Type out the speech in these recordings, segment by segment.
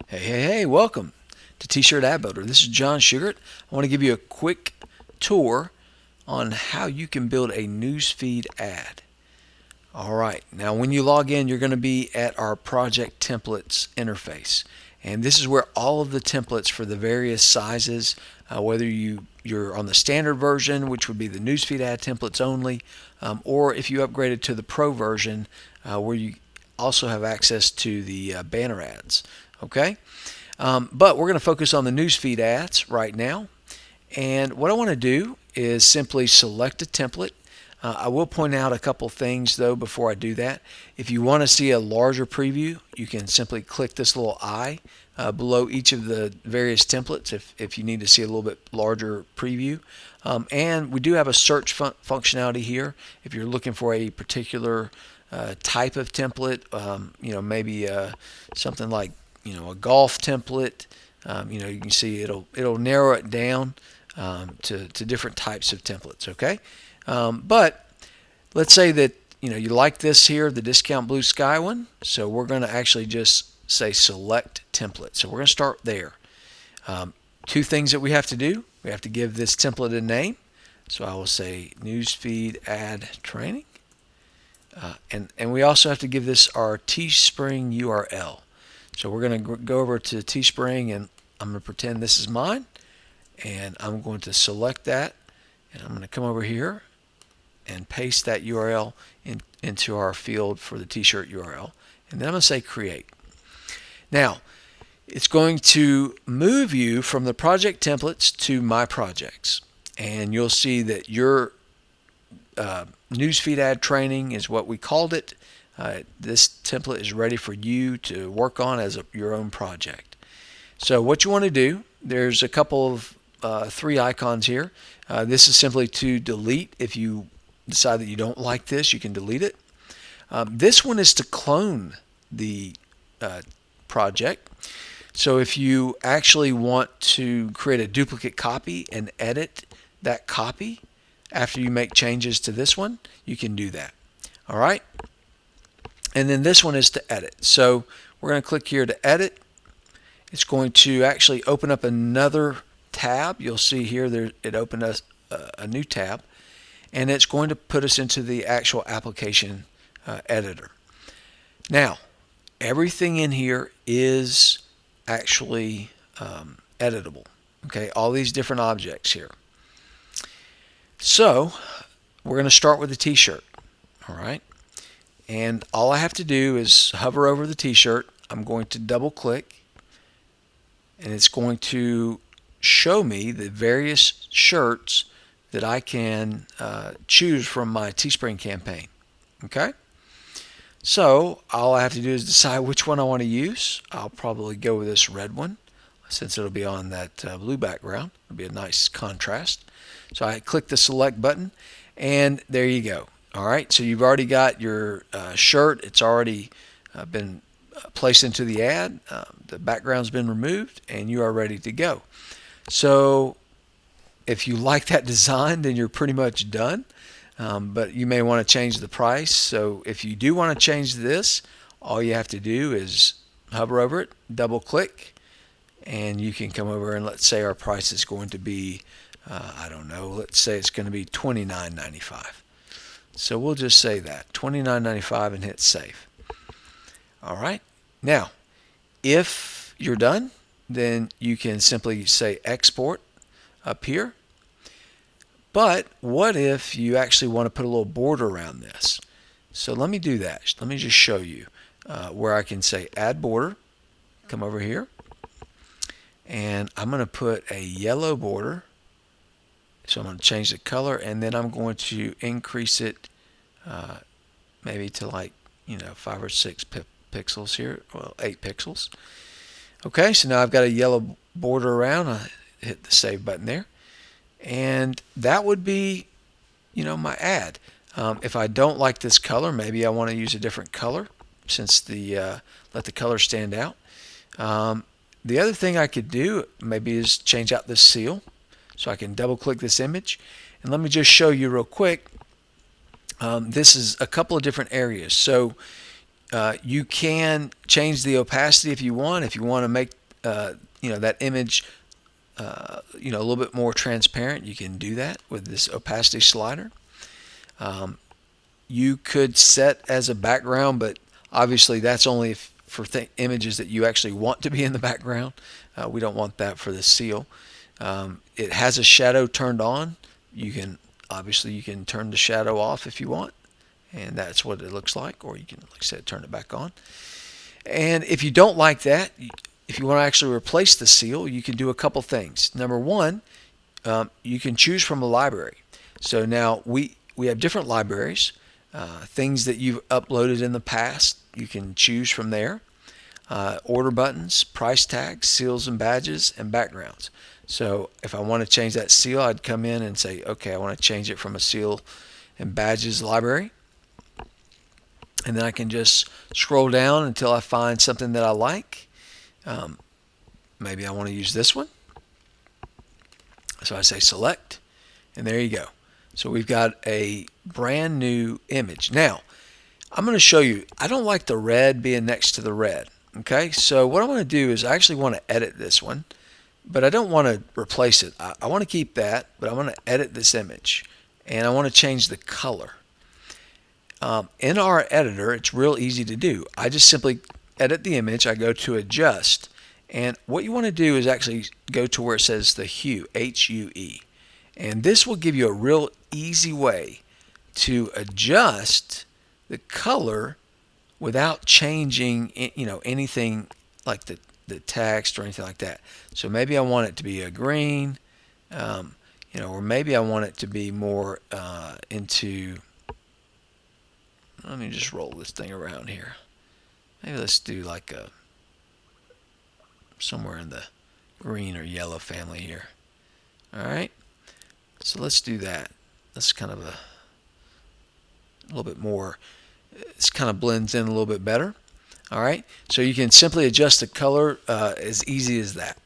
Hey, welcome to Tshirt Ad Builder. This is John Sugart. I want to give you a quick tour on how you can build a newsfeed ad. All right, now when you log in, you're going to be at our project templates interface. And this is where all of the templates for the various sizes, whether you're on the standard version, which would be the newsfeed ad templates only, or if you upgraded to the pro version, where you also have access to the banner ads. Okay, but we're going to focus on the newsfeed ads right now. And what I want to do is simply select a template. I will point out a couple things though before I do that. If you want to see a larger preview, you can simply click this little eye below each of the various templates if you need to see a little bit larger preview. And we do have a search functionality here if you're looking for a particular type of template, maybe something like a golf template. You can see it'll narrow it down to different types of templates. Okay, but let's say that you like this here, the discount blue sky one. So we're going to actually just say select template. So we're going to start there. Two things that we have to do: we have to give this template a name. So I will say Newsfeed Ad Training, and we also have to give this our Teespring URL. So we're going to go over to Teespring, and I'm going to pretend this is mine, and I'm going to select that, and I'm going to come over here and paste that URL into our field for the t-shirt URL, and then I'm going to say create. Now it's going to move you from the project templates to my projects, and you'll see that your newsfeed ad training is what we called it. This template is ready for you to work on as your own project. So what you want to do, there's a couple of three icons here. This is simply to delete. If you decide that you don't like this, you can delete it. This one is to clone the project. So if you actually want to create a duplicate copy and edit that copy after you make changes to this one, you can do that. All right. And then this one is to edit. So we're going to click here to edit. It's going to actually open up another tab. You'll see here it opened us a new tab, and it's going to put us into the actual application editor. Now, everything in here is actually editable. Okay, all these different objects here. So we're going to start with the t-shirt. All right. And all I have to do is hover over the t-shirt. I'm going to double click, and it's going to show me the various shirts that I can choose from my Teespring campaign. Okay, so all I have to do is decide which one I want to use. I'll probably go with this red one since it'll be on that blue background. It'll be a nice contrast. So I click the select button, and there you go. All right, so you've already got your shirt. It's already been placed into the ad. The background's been removed, and you are ready to go. So if you like that design, then you're pretty much done. But you may want to change the price. So if you do want to change this, all you have to do is hover over it, double click, and you can come over, and let's say our price is going to be, I don't know, let's say it's going to be $29.95. So we'll just say that, $29.95, and hit save. All right. Now, if you're done, then you can simply say export up here. But what if you actually want to put a little border around this? So let me do that. Let me just show you where I can say add border. Come over here, and I'm going to put a yellow border. So I'm going to change the color, and then I'm going to increase it maybe to like 5 or 6 pixels here, well 8 pixels. Okay, so now I've got a yellow border around. I hit the save button there, and that would be my ad. If I don't like this color, maybe I want to use a different color since let the color stand out. The other thing I could do maybe is change out this seal. So I can double click this image, and let me just show you real quick. This is a couple of different areas. So You can change the opacity if you want. If you want to make that image a little bit more transparent, you can do that with this opacity slider. You could set as a background, but obviously that's only for images that you actually want to be in the background. We don't want that for the seal. It has a shadow turned on. You can turn the shadow off if you want, and that's what it looks like, or you can, like I said, turn it back on. And if you don't like that, if you want to actually replace the seal, you can do a couple things. Number one, you can choose from a library. So now we have different libraries, things that you've uploaded in the past. You can choose from there. Order buttons, price tags, seals and badges, and backgrounds. So if I want to change that seal, I'd come in and say, okay, I want to change it from a seal and badges library. And then I can just scroll down until I find something that I like. Maybe I want to use this one. So I say select, and there you go. So we've got a brand new image. Now, I'm going to show you, I don't like the red being next to the red. Okay, so what I want to do is I actually want to edit this one, but I don't want to replace it. I want to keep that, but I want to edit this image, and I want to change the color. In our editor, it's real easy to do. I just simply edit the image. I go to adjust, and what you want to do is actually go to where it says the hue, H-U-E, and this will give you a real easy way to adjust the color without changing anything like the text or anything like that. So maybe I want it to be a green, or maybe I want it to be more into, let me just roll this thing around here. Maybe let's do like somewhere in the green or yellow family here. All right, so let's do that. That's kind of a little bit more, it kind of blends in a little bit better. All right, so you can simply adjust the color as easy as that.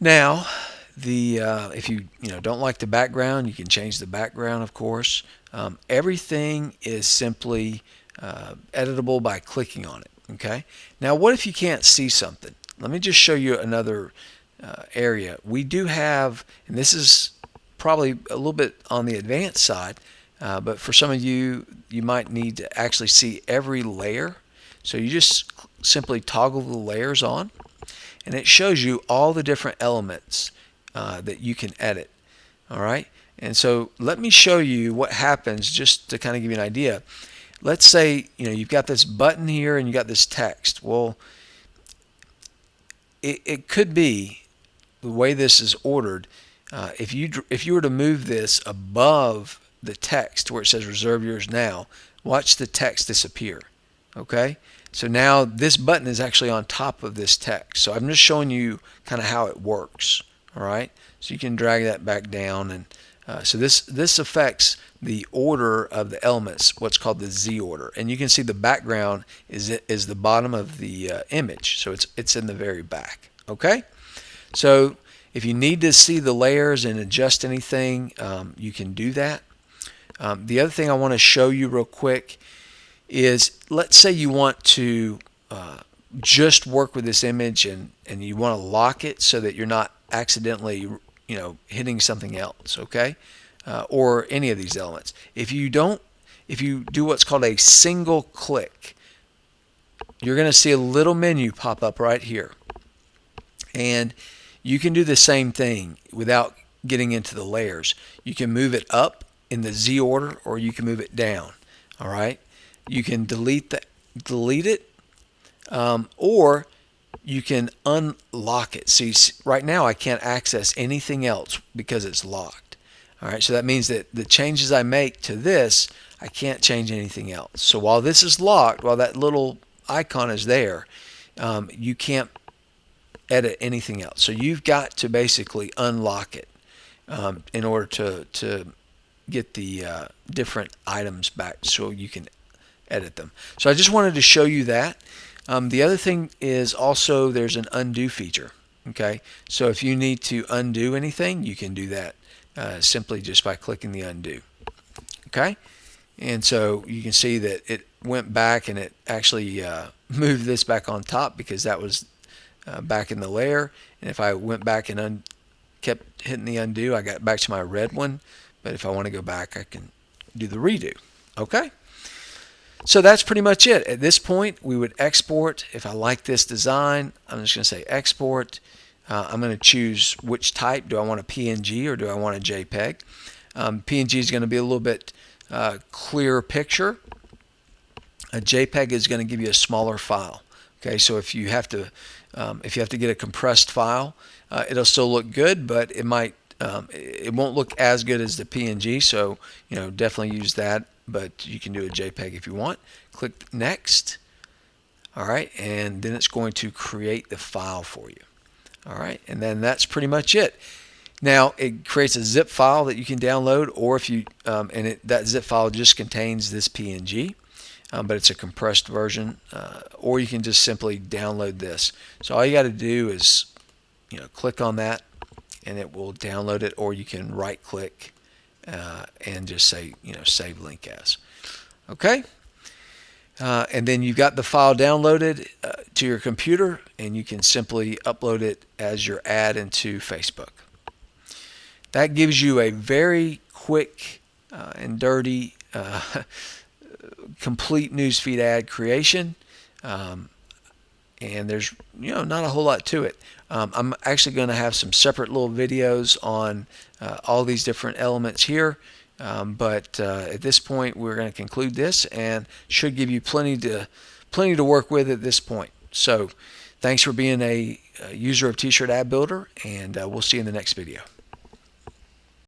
Now, if you don't like the background, you can change the background, of course. Everything is simply editable by clicking on it. Okay. Now, what if you can't see something? Let me just show you another area. We do have, and this is probably a little bit on the advanced side, but for some of you, you might need to actually see every layer. So you just simply toggle the layers on, and it shows you all the different elements that you can edit. All right, and so let me show you what happens just to kind of give you an idea. Let's say you've got this button here and you got this text. Well, it could be the way this is ordered. If you were to move this above the text where it says reserve yours now, watch the text disappear. Okay, so now this button is actually on top of this text. So I'm just showing you kind of how it works. All right, so you can drag that back down, and so this affects the order of the elements, what's called the Z order, and you can see the background is the bottom of the image, so it's in the very back. Okay, so if you need to see the layers and adjust anything, you can do that. The other thing I want to show you real quick is, let's say you want to just work with this image and you want to lock it so that you're not accidentally hitting something else, okay, or any of these elements. If you do what's called a single click, you're going to see a little menu pop up right here, and you can do the same thing without getting into the layers. You can move it up in the Z order, or you can move it down. All right, you can delete it, or you can unlock it. See, right now I can't access anything else because it's locked. All right, so that means that the changes I make to this, I can't change anything else. So while this is locked, while that little icon is there, you can't edit anything else. So you've got to basically unlock it in order to get the different items back so you can edit them. So I just wanted to show you that. The other thing is also there's an undo feature. Okay, so if you need to undo anything, you can do that simply just by clicking the undo. Okay, And so you can see that it went back and it actually moved this back on top because that was back in the layer. And if I went back and kept hitting the undo, I got back to my red one. But if I want to go back, I can do the redo. Okay? So that's pretty much it. At this point, we would export. If I like this design, I'm just going to say export. I'm going to choose which type. Do I want a PNG or do I want a JPEG? PNG is going to be a little bit clearer picture. A JPEG is going to give you a smaller file. Okay, so if you have to get a compressed file, it'll still look good, but it won't look as good as the PNG. So definitely use that. But you can do a JPEG if you want. Click next. All right, and then it's going to create the file for you. All right, and then that's pretty much it. Now it creates a zip file that you can download, or if you that zip file just contains this PNG, but it's a compressed version, or you can just simply download this. So all you got to do is click on that, and it will download it, or you can right-click and just say save link as. Okay, and then you've got the file downloaded to your computer, and you can simply upload it as your ad into Facebook. That gives you a very quick and dirty complete newsfeed ad creation, and there's not a whole lot to it. I'm actually going to have some separate little videos on all these different elements here, but at this point we're going to conclude this, and should give you plenty to work with at this point. So thanks for being a user of Tshirt Ad Builder, and we'll see you in the next video.